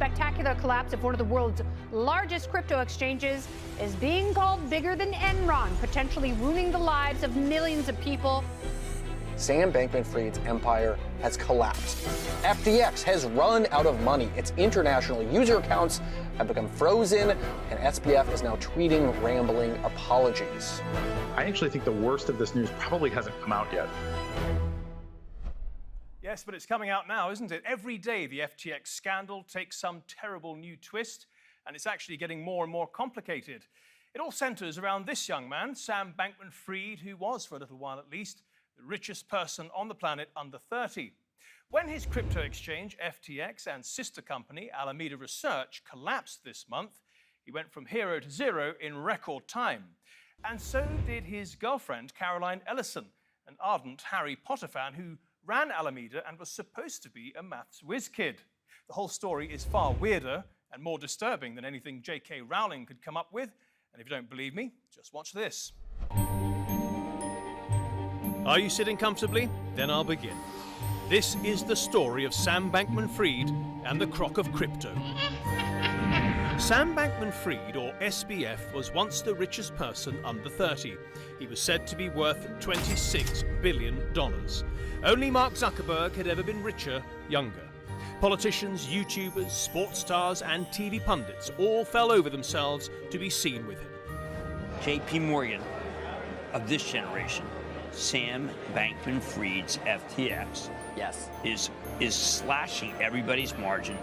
spectacular collapse of one of the world's largest crypto exchanges is being called bigger than Enron, potentially ruining the lives of millions of people. Sam Bankman-Fried's empire has collapsed. FTX has run out of money. Its international user accounts have become frozen, and SBF is now tweeting rambling apologies. I actually think the worst of this news probably hasn't come out yet. Yes, but it's coming out now, isn't it? Every day the FTX scandal takes some terrible new twist, and it's actually getting more and more complicated. It all centers around this young man, Sam Bankman-Fried, who was, for a little while at least, the richest person on the planet under 30. When his crypto exchange, FTX, and sister company, Alameda Research, collapsed this month, he went from hero to zero in record time. And so did his girlfriend, Caroline Ellison, an ardent Harry Potter fan who ran Alameda and was supposed to be a maths whiz kid. The whole story is far weirder and more disturbing than anything J.K. Rowling could come up with. And if you don't believe me, just watch this. Are you sitting comfortably? Then I'll begin. This is the story of Sam Bankman-Fried and the crock of crypto. Sam Bankman-Fried, or SBF, was once the richest person under 30. He was said to be worth $26 billion. Only Mark Zuckerberg had ever been richer, younger. Politicians, YouTubers, sports stars, and TV pundits all fell over themselves to be seen with him. JP Morgan of this generation, Sam Bankman-Fried's FTX, is slashing everybody's margin.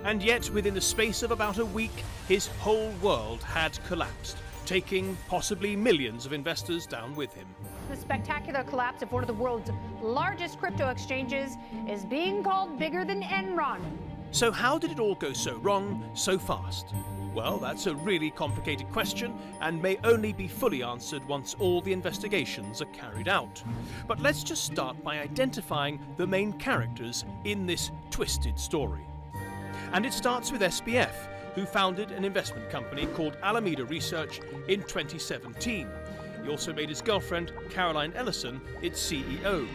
And yet, within the space of about a week, his whole world had collapsed, taking possibly millions of investors down with him. The spectacular collapse of one of the world's largest crypto exchanges is being called bigger than Enron. So how did it all go so wrong so fast? Well, that's a really complicated question and may only be fully answered once all the investigations are carried out. But let's just start by identifying the main characters in this twisted story. And it starts with SBF, who founded an investment company called Alameda Research in 2017. He also made his girlfriend, Caroline Ellison, its CEO.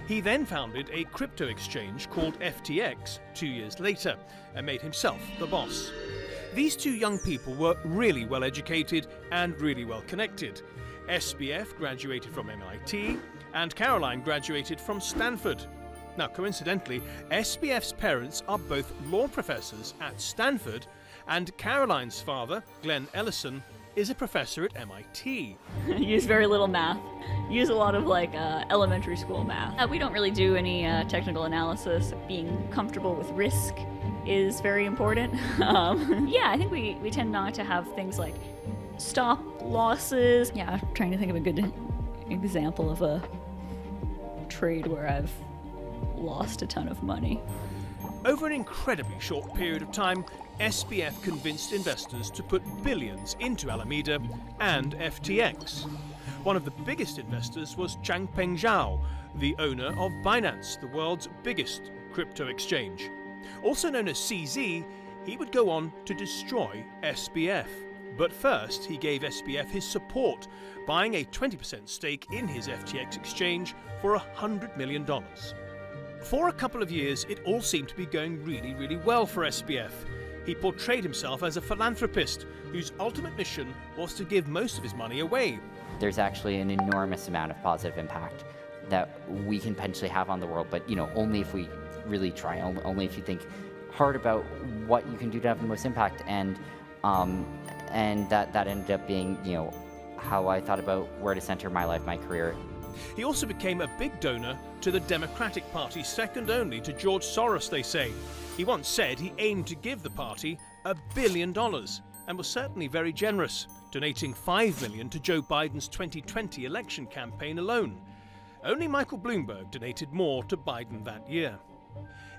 He then founded a crypto exchange called FTX 2 years later and made himself the boss. These two young people were really well educated and really well connected. SBF graduated from MIT and Caroline graduated from Stanford. Now, coincidentally, SBF's parents are both law professors at Stanford, and Caroline's father, Glenn Ellison, is a professor at MIT. Use very little math. Use a lot of elementary school math. We don't really do any technical analysis. Being comfortable with risk is very important. Yeah, I think we tend not to have things like stop losses. Yeah, I'm trying to think of a good example of a trade where I've lost a ton of money. Over an incredibly short period of time, SBF convinced investors to put billions into Alameda and FTX. One of the biggest investors was Changpeng Zhao, the owner of Binance, the world's biggest crypto exchange. Also known as CZ, he would go on to destroy SBF. But first, he gave SBF his support, buying a 20% stake in his FTX exchange for $100 million. For a couple of years, it all seemed to be going really well for SBF. He portrayed himself as a philanthropist whose ultimate mission was to give most of his money away. There's actually an enormous amount of positive impact that we can potentially have on the world, but only if we really try, only if you think hard about what you can do to have the most impact. And that ended up being, how I thought about where to center my life, my career. He also became a big donor to the Democratic Party, second only to George Soros, they say. He once said he aimed to give the party $1 billion and was certainly very generous, donating $5 million to Joe Biden's 2020 election campaign alone. Only Michael Bloomberg donated more to Biden that year.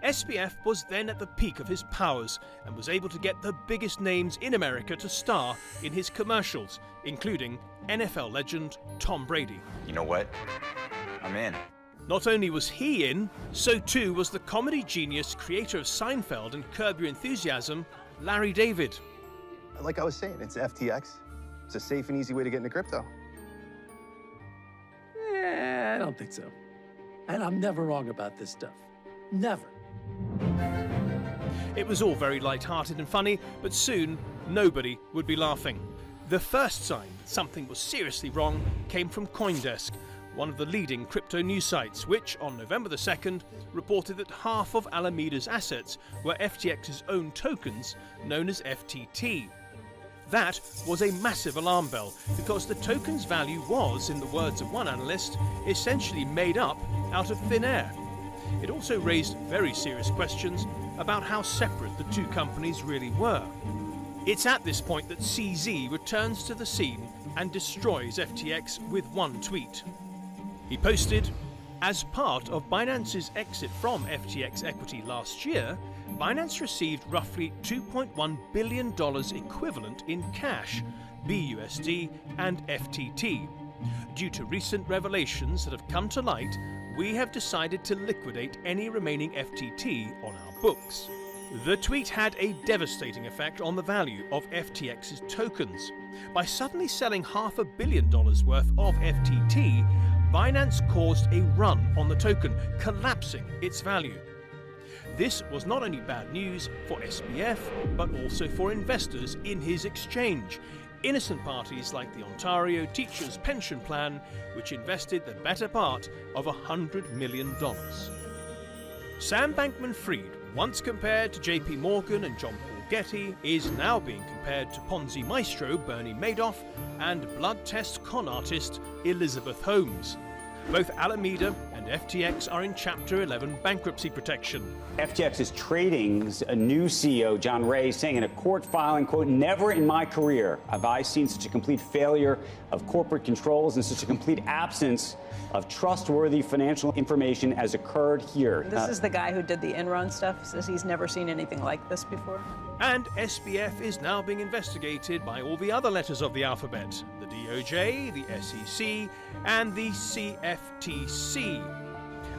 SBF was then at the peak of his powers and was able to get the biggest names in America to star in his commercials, including NFL legend Tom Brady. You know what? I'm in. Not only was he in, so too was the comedy genius, creator of Seinfeld and Curb Your Enthusiasm, Larry David. Like I was saying, it's FTX. It's a safe and easy way to get into crypto. Yeah, I don't think so. And I'm never wrong about this stuff. Never. It was all very light-hearted and funny, but soon nobody would be laughing. The first sign that something was seriously wrong came from CoinDesk, one of the leading crypto news sites, which on November the 2nd reported that half of Alameda's assets were FTX's own tokens, known as FTT. That was a massive alarm bell, because the token's value was, in the words of one analyst, essentially made up out of thin air. It also raised very serious questions about how separate the two companies really were. It's at this point that CZ returns to the scene and destroys FTX with one tweet. He posted, "As part of Binance's exit from FTX equity last year, Binance received roughly $2.1 billion equivalent in cash, BUSD, and FTT. Due to recent revelations that have come to light, we have decided to liquidate any remaining FTT on our books." The tweet had a devastating effect on the value of FTX's tokens. By suddenly selling $500 million worth of FTT, Binance caused a run on the token, collapsing its value. This was not only bad news for SBF, but also for investors in his exchange, innocent parties like the Ontario Teachers' Pension Plan, which invested the better part of $100 million. Sam Bankman-Fried, once compared to JP Morgan and John Paul Getty, is now being compared to Ponzi maestro Bernie Madoff and blood test con artist Elizabeth Holmes. Both Alameda and FTX are in Chapter 11 bankruptcy protection. FTX's Trading's a new CEO, John Ray, saying in a court filing, quote, "Never in my career have I seen such a complete failure of corporate controls and such a complete absence of trustworthy financial information as occurred here." This is the guy who did the Enron stuff, says he's never seen anything like this before. And SBF is now being investigated by all the other letters of the alphabet, the DOJ, the SEC, and the CFTC.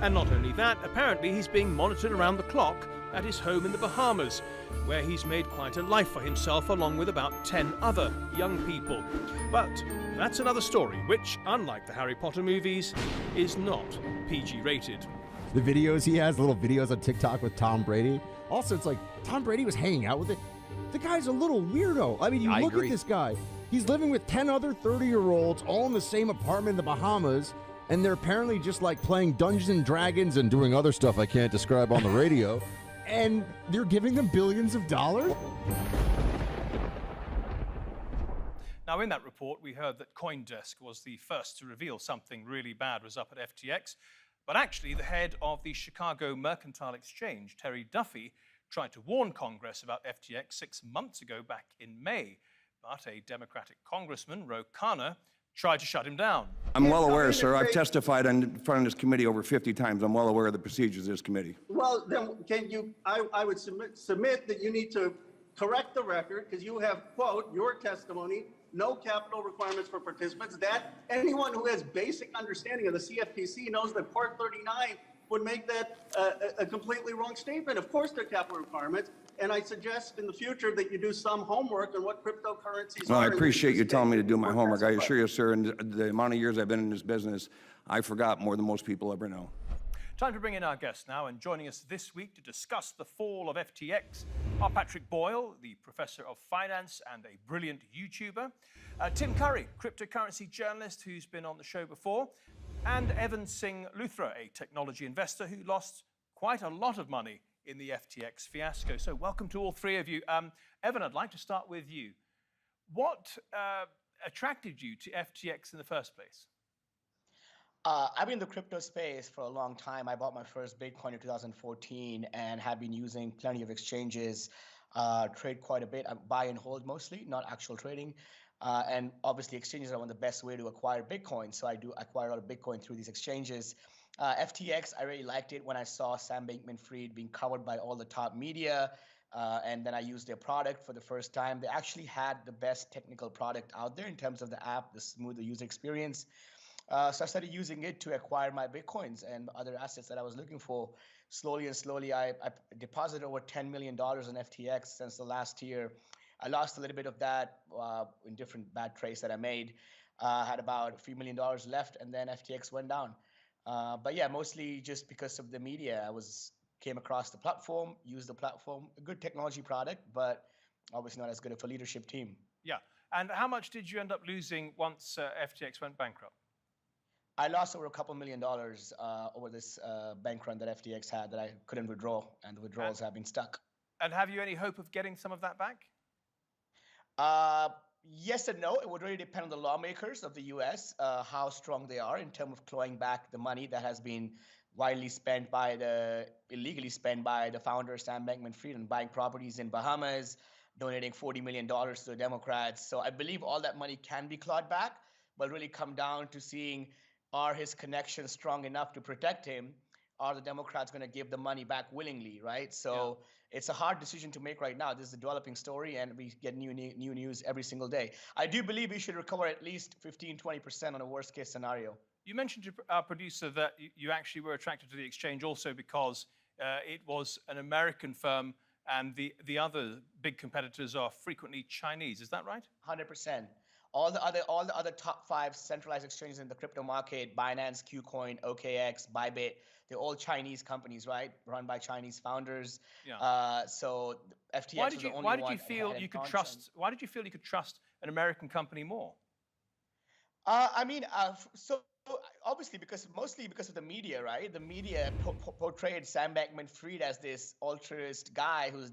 And not only that, apparently he's being monitored around the clock at his home in the Bahamas, where he's made quite a life for himself along with about 10 other young people. But that's another story, which, unlike the Harry Potter movies, is not PG rated. The videos he has, little videos on TikTok with Tom Brady. Also, it's like Tom Brady was hanging out with it. The guy's a little weirdo. I mean, you look at this guy. He's living with 10 other 30-year-olds all in the same apartment in the Bahamas, and they're apparently just like playing Dungeons and Dragons and doing other stuff I can't describe on the radio, and they're giving them billions of dollars? Now, in that report, we heard that CoinDesk was the first to reveal something really bad was up at FTX. But actually, the head of the Chicago Mercantile Exchange, Terry Duffy, tried to warn Congress about FTX 6 months ago back in May. But a Democratic congressman, Ro Khanna, tried to shut him down. I'm well aware, sir. I've testified in front of this committee over 50 times. I'm well aware of the procedures of this committee. Well, then can you, I would submit that you need to correct the record, because you have, quote, your testimony, no capital requirements for participants. That anyone who has basic understanding of the CFTC knows that Part 39 would make that a completely wrong statement. Of course, there are capital requirements, and I suggest in the future that you do some homework on what cryptocurrencies Well, are. I appreciate you telling me to do my homework. I assure you, sir, in the amount of years I've been in this business, I forgot more than most people ever know. Time to bring in our guest now, and joining us this week to discuss the fall of FTX are Patrick Boyle, the professor of finance and a brilliant YouTuber, Tim Curry, cryptocurrency journalist who's been on the show before, and Evan Singh Luthra, a technology investor who lost quite a lot of money in the FTX fiasco. So welcome to all three of you. Evan, I'd like to start with you. What attracted you to FTX in the first place? I've been in the crypto space for a long time. I bought my first Bitcoin in 2014 and have been using plenty of exchanges, trade quite a bit. I buy and hold mostly, not actual trading. And obviously exchanges are one of the best way to acquire Bitcoin. So I do acquire a lot of Bitcoin through these exchanges. FTX, I really liked it when I saw Sam Bankman-Fried being covered by all the top media. And then I used their product for the first time. They actually had the best technical product out there in terms of the app, the smoother user experience. So I started using it to acquire my Bitcoins and other assets that I was looking for. Slowly and slowly, I deposited over $10 million in FTX since the last year. I lost a little bit of that in different bad trades that I made. Had about a few $1 million left, and then FTX went down. But yeah, mostly just because of the media. I was came across the platform, used the platform, a good technology product, but obviously not as good of a leadership team. Yeah. And how much did you end up losing once FTX went bankrupt? I lost over a couple $1 million over this bank run that FTX had that I couldn't withdraw, and the withdrawals have been stuck. And have you any hope of getting some of that back? Yes and no. It would really depend on the lawmakers of the U.S., how strong they are in terms of clawing back the money that has been widely spent illegally spent by the founder, Sam Bankman-Fried, and buying properties in Bahamas, donating $40 million to the Democrats. So I believe all that money can be clawed back, but really come down to seeing, are his connections strong enough to protect him? Are the Democrats going to give the money back willingly, right? So it's a hard decision to make right now. This is a developing story, and we get new news every single day. I do believe we should recover at least 15, 20% on a worst case scenario. You mentioned to our producer that you actually were attracted to the exchange also because it was an American firm and the other big competitors are frequently Chinese. Is that right? 100%. All the other top 5 centralized exchanges in the crypto market, Binance, KuCoin, OKX, Bybit, they're all Chinese companies, right? Run by Chinese founders. Yeah. So FTX why was did the you, only why did one you feel that you could had trust? Why did you feel you could trust an American company more? So obviously, mostly because of the media, right? The media portrayed Sam Bankman-Fried as this altruist guy who's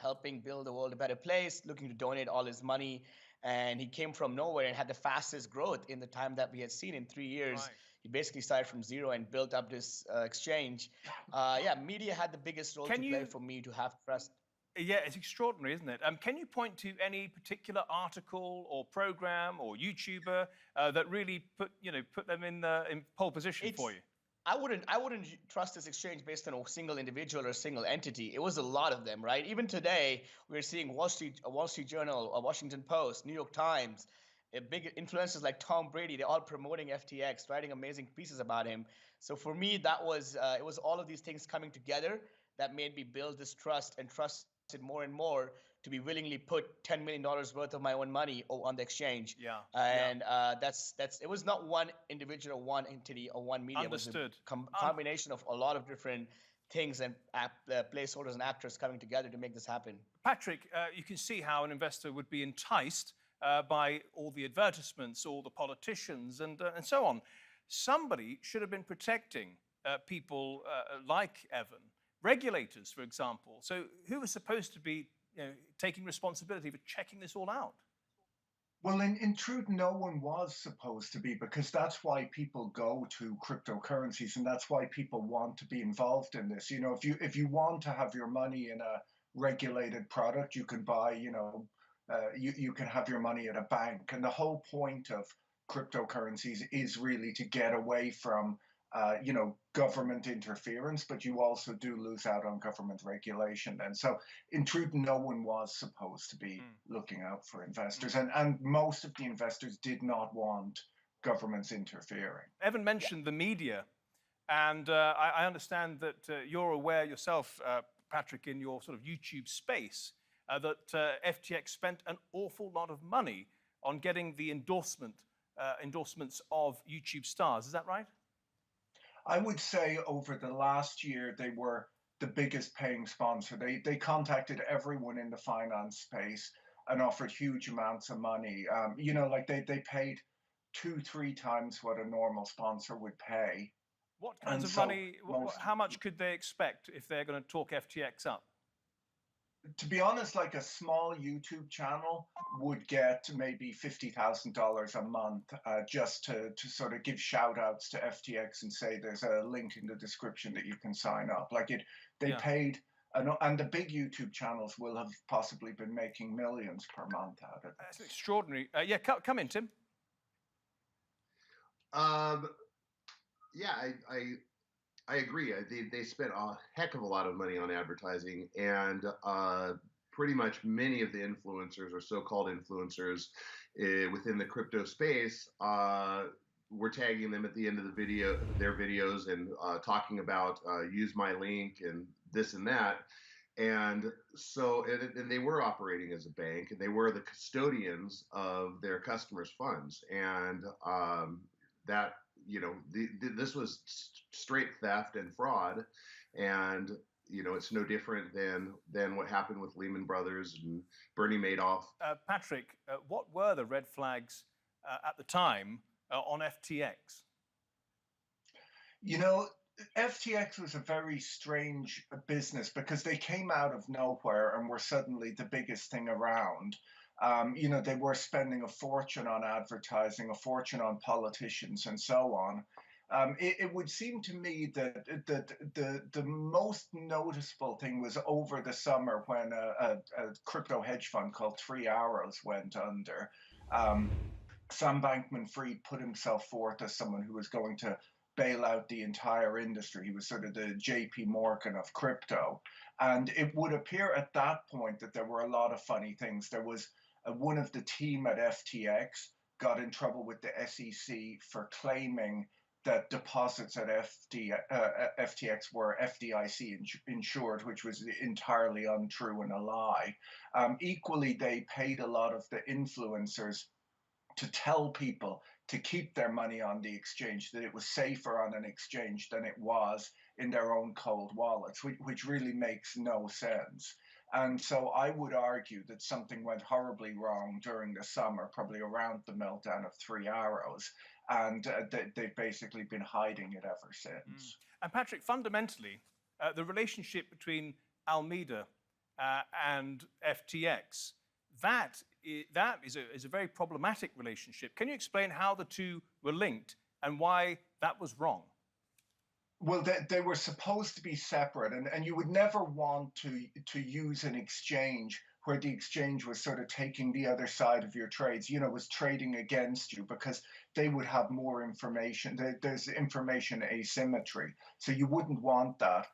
helping build the world a better place, looking to donate all his money. And he came from nowhere and had the fastest growth in the time that we had seen in 3 years. Right. He basically started from zero and built up this exchange. Media had the biggest role to play for me to have trust. Yeah, it's extraordinary, isn't it? Can you point to any particular article or program or YouTuber that really put them in pole position for you? I wouldn't trust this exchange based on a single individual or a single entity. It was a lot of them, right? Even today, we're seeing Wall Street Journal, a Washington Post, New York Times, big influencers like Tom Brady. They're all promoting FTX, writing amazing pieces about him. So for me, that was it was all of these things coming together that made me build this trust and trust it more and more to be willingly put $10 million worth of my own money on the exchange. Yeah. And that's it was not one individual, one entity, or one media. Understood. It was a combination of a lot of different things and placeholders and actors coming together to make this happen. Patrick, you can see how an investor would be enticed by all the advertisements, all the politicians, and so on. Somebody should have been protecting people like Evan. Regulators, for example. So who was supposed to be taking responsibility for checking this all out? Well, in truth, no one was supposed to be, because that's why people go to cryptocurrencies, and that's why people want to be involved in this. If you want to have your money in a regulated product, you can buy, you can have your money at a bank. And the whole point of cryptocurrencies is really to get away from government interference, but you also do lose out on government regulation. And so in truth, no one was supposed to be looking out for investors. And most of the investors did not want governments interfering. Evan mentioned the media. And I understand that you're aware yourself, Patrick, in your sort of YouTube space, that FTX spent an awful lot of money on getting the endorsements of YouTube stars. Is that right? I would say over the last year, they were the biggest paying sponsor. They contacted everyone in the finance space and offered huge amounts of money. They paid 2-3 times what a normal sponsor would pay. What kinds of money, how much could they expect if they're going to talk FTX up? To be honest, like a small YouTube channel would get maybe $50,000 a month just to sort of give shout outs to FTX and say there's a link in the description that you can sign up. They paid, and the big YouTube channels will have possibly been making millions per month out of it. That's extraordinary. Come in, Tim. I agree. They spent a heck of a lot of money on advertising, and pretty much many of the influencers or so-called influencers within the crypto space were tagging them at the end of their videos, and talking about use my link and this and that. And so, and they were operating as a bank, and they were the custodians of their customers' funds, and this was straight theft and fraud. And it's no different than what happened with Lehman Brothers and Bernie Madoff. Patrick, what were the red flags at the time on FTX? FTX was a very strange business because they came out of nowhere and were suddenly the biggest thing around. They were spending a fortune on advertising, a fortune on politicians, and so on. It would seem to me that the most noticeable thing was over the summer when a crypto hedge fund called 3 Arrows went under. Sam Bankman-Fried put himself forth as someone who was going to bail out the entire industry. He was sort of the JP Morgan of crypto. And it would appear at that point that there were a lot of funny things. There was one of the team at FTX got in trouble with the SEC for claiming that deposits at FTX were FDIC insured, which was entirely untrue and a lie. Equally, they paid a lot of the influencers to tell people to keep their money on the exchange, that it was safer on an exchange than it was in their own cold wallets, which really makes no sense. And so I would argue that something went horribly wrong during the summer, probably around the meltdown of 3 Arrows, and they've basically been hiding it ever since. And Patrick, fundamentally, the relationship between Alameda and FTX, that is a very problematic relationship. Can you explain how the two were linked and why that was wrong? Well, they were supposed to be separate, and you would never want to use an exchange where the exchange was sort of taking the other side of your trades, was trading against you, because they would have more information. There's information asymmetry, so you wouldn't want that.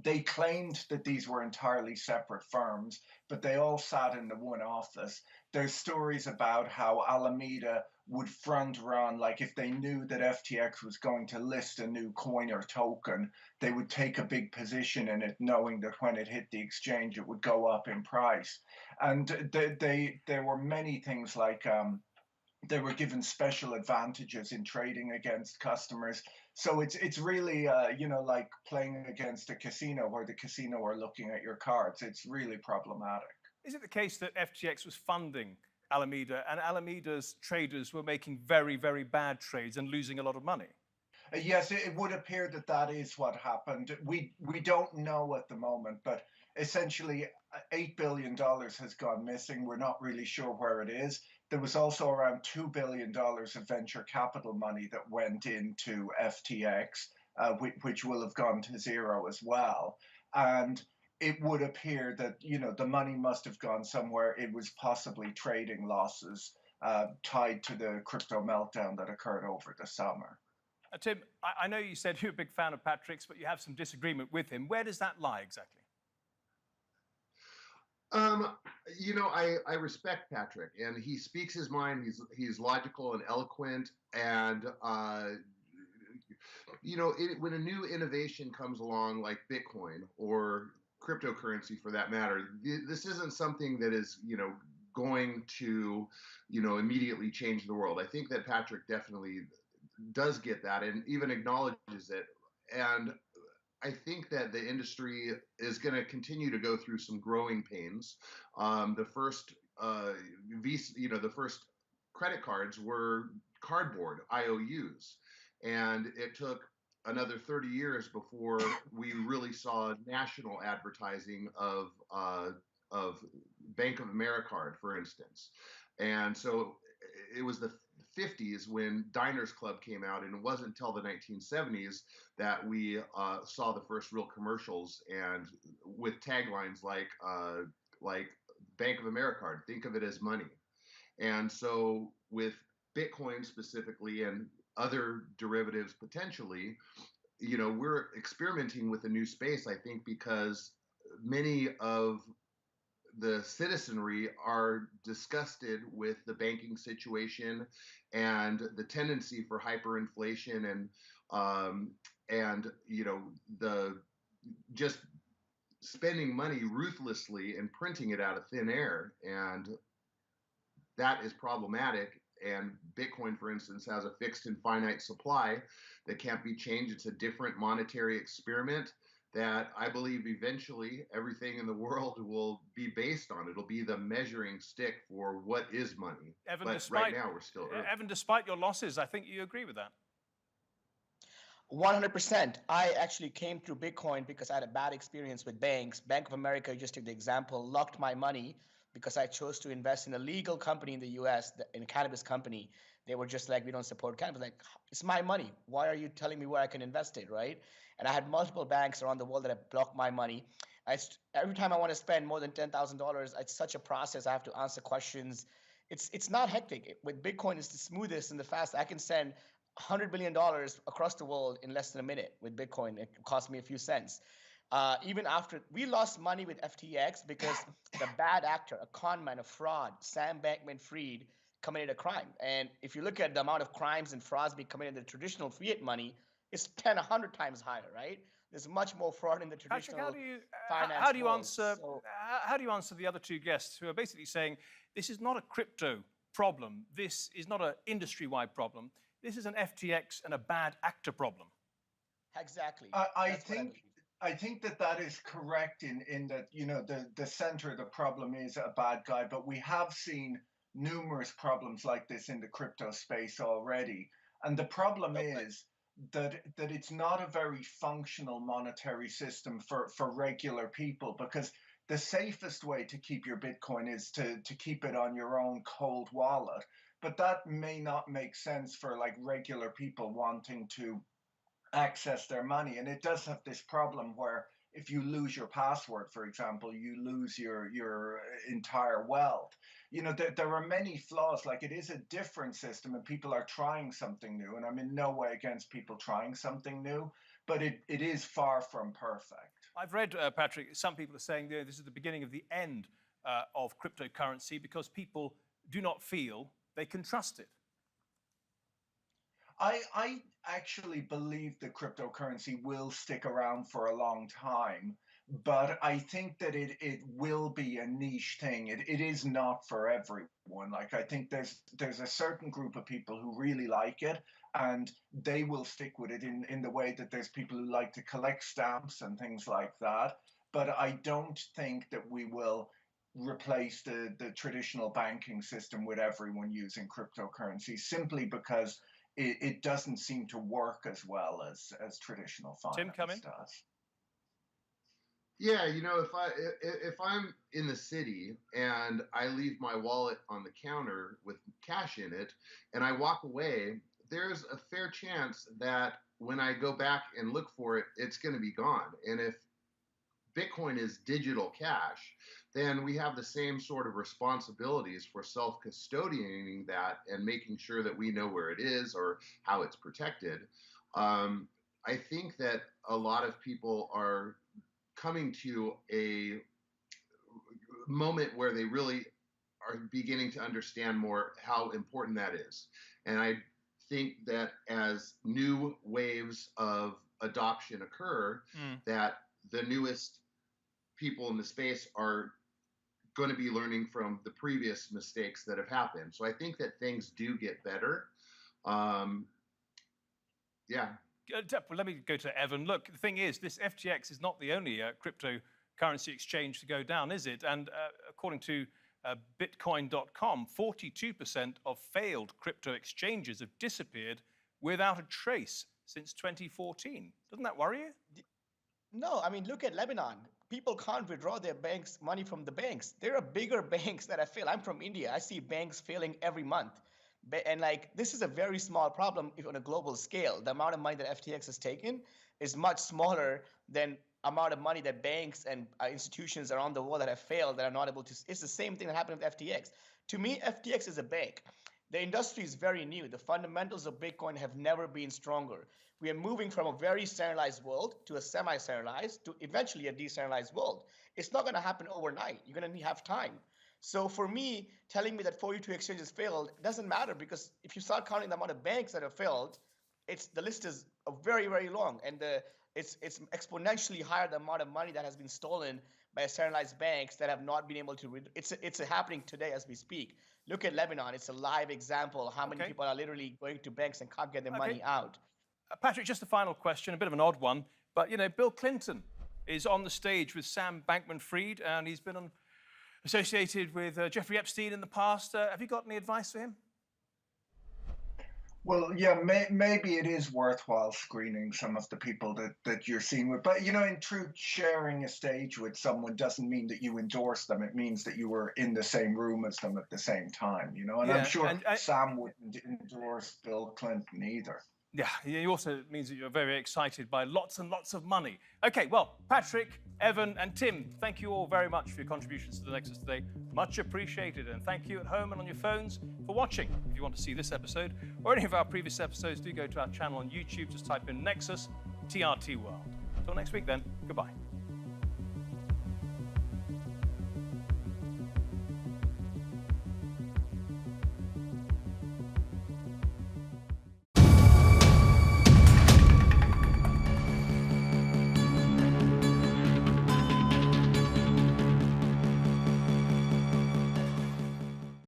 They claimed that these were entirely separate firms, but they all sat in the one office. There's stories about how Alameda would front run, like if they knew that FTX was going to list a new coin or token, they would take a big position in it, knowing that when it hit the exchange, it would go up in price. And there were many things like they were given special advantages in trading against customers. So it's really, like playing against a casino where the casino are looking at your cards. It's really problematic. Is it the case that FTX was funding Alameda and Alameda's traders were making very, very bad trades and losing a lot of money? Yes, it would appear that that is what happened. We don't know at the moment, but essentially $8 billion has gone missing. We're not really sure where it is. There was also around $2 billion of venture capital money that went into FTX, which will have gone to zero as well. And it would appear that, the money must have gone somewhere. It was possibly trading losses tied to the crypto meltdown that occurred over the summer. Tim, I know you said you're a big fan of Patrick's, but you have some disagreement with him. Where does that lie exactly? I respect Patrick, and he speaks his mind. He's logical and eloquent, and when a new innovation comes along, like Bitcoin or cryptocurrency for that matter, this isn't something that is going to immediately change the world. I think that Patrick definitely does get that and even acknowledges it, and I think that the industry is going to continue to go through some growing pains. The first the first credit cards were cardboard IOUs, and it took another 30 years before we really saw national advertising of Bank of America, for instance. And so it was the 50s when Diners Club came out, and it wasn't until the 1970s that we saw the first real commercials, and with taglines like Bank of America, think of it as money. And so with Bitcoin specifically and other derivatives potentially, we're experimenting with a new space, I think, because many of the citizenry are disgusted with the banking situation and the tendency for hyperinflation and the just spending money ruthlessly and printing it out of thin air, and that is problematic. And Bitcoin, for instance, has a fixed and finite supply that can't be changed. It's a different monetary experiment that I believe eventually everything in the world will be based on. It'll be the measuring stick for what is money. Evan, But right now we're still early. Evan, despite your losses, I think you agree with that. 100%. I actually came through Bitcoin because I had a bad experience with banks. Bank of America, you just took the example, locked my money because I chose to invest in a legal company in the US, in a cannabis company. They were just like, we don't support cannabis. Like, it's my money. Why are you telling me where I can invest it, right? And I had multiple banks around the world that have blocked my money. Every time I want to spend more than $10,000, it's such a process. I have to answer questions. It's not hectic. With Bitcoin, it's the smoothest and the fastest. I can send $100 billion across the world in less than a minute with Bitcoin. It cost me a few cents. Even after we lost money with FTX because the bad actor, a con man, a fraud, Sam Bankman-Fried committed a crime. And if you look at the amount of crimes and frauds being committed in the traditional fiat money, it's 10, 100 times higher, right? There's much more fraud in the traditional finance how do you world. answer how do you answer the other two guests who are basically saying this is not a crypto problem, this is not an industry-wide problem, this is an FTX and a bad actor problem? Exactly. I think that is correct in that, you know, the center of the problem is a bad guy, but we have seen numerous problems like this in the crypto space already. And the problem is that it's not a very functional monetary system for regular people, because the safest way to keep your Bitcoin is to keep it on your own cold wallet. But that may not make sense for like regular people wanting to access their money. And it does have this problem where if you lose your password, for example, you lose your entire wealth. You know, there are many flaws. Like, it is a different system and people are trying something new. And I'm in no way against people trying something new, but it is far from perfect. I've read, Patrick, some people are saying this is the beginning of the end of cryptocurrency because people do not feel they can trust it. I actually believe that cryptocurrency will stick around for a long time, but I think that it will be a niche thing. It is not for everyone. Like, I think there's a certain group of people who really like it, and they will stick with it in the way that there's people who like to collect stamps and things like that. But I don't think that we will replace the traditional banking system with everyone using cryptocurrency, simply because it doesn't seem to work as well as traditional finance does. Yeah, you know, if I'm in the city and I leave my wallet on the counter with cash in it and I walk away, there's a fair chance that when I go back and look for it, it's going to be gone. And if Bitcoin is digital cash, then we have the same sort of responsibilities for self-custodying that and making sure that we know where it is or how it's protected. I think that a lot of people are coming to a moment where they really are beginning to understand more how important that is. And I think that as new waves of adoption occur, that the newest people in the space are going to be learning from the previous mistakes that have happened. So I think that things do get better. Yeah. Let me go to Evan. Look, the thing is, this FTX is not the only cryptocurrency exchange to go down, is it? And according to Bitcoin.com, 42% of failed crypto exchanges have disappeared without a trace since 2014. Doesn't that worry you? No, I mean, look at Lebanon. People can't withdraw their banks' money from the banks. There are bigger banks that have failed. I'm from India. I see banks failing every month. And like, this is a very small problem if on a global scale. The amount of money that FTX has taken is much smaller than amount of money that banks and institutions around the world that have failed that are not able to. It's the same thing that happened with FTX. To me, FTX is a bank. The industry is very new. The fundamentals of Bitcoin have never been stronger. We are moving from a very centralized world to a semi-centralized to eventually a decentralized world. It's not going to happen overnight. You're going to have time. So for me, telling me that 42 exchanges failed doesn't matter, because if you start counting the amount of banks that have failed, the list is very, very long, and it's exponentially higher the amount of money that has been stolen by centralized banks that have not been able to. It's happening today as we speak. Look at Lebanon; it's a live example. How many people are literally going to banks and can't get their money out? Patrick, just a final question, a bit of an odd one, but you know, Bill Clinton is on the stage with Sam Bankman-Fried, and he's been associated with Jeffrey Epstein in the past. Have you got any advice for him? Well, yeah, maybe it is worthwhile screening some of the people that you're seeing with. But, in truth, sharing a stage with someone doesn't mean that you endorse them. It means that you were in the same room as them at the same time, And Yeah, I'm sure Sam wouldn't endorse Bill Clinton either. Yeah, it also means that you're very excited by lots and lots of money. Okay, well, Patrick, Evan, and Tim, thank you all very much for your contributions to the Nexus today. Much appreciated. And thank you at home and on your phones for watching. If you want to see this episode or any of our previous episodes, do go to our channel on YouTube. Just type in Nexus TRT World. Until next week then, goodbye.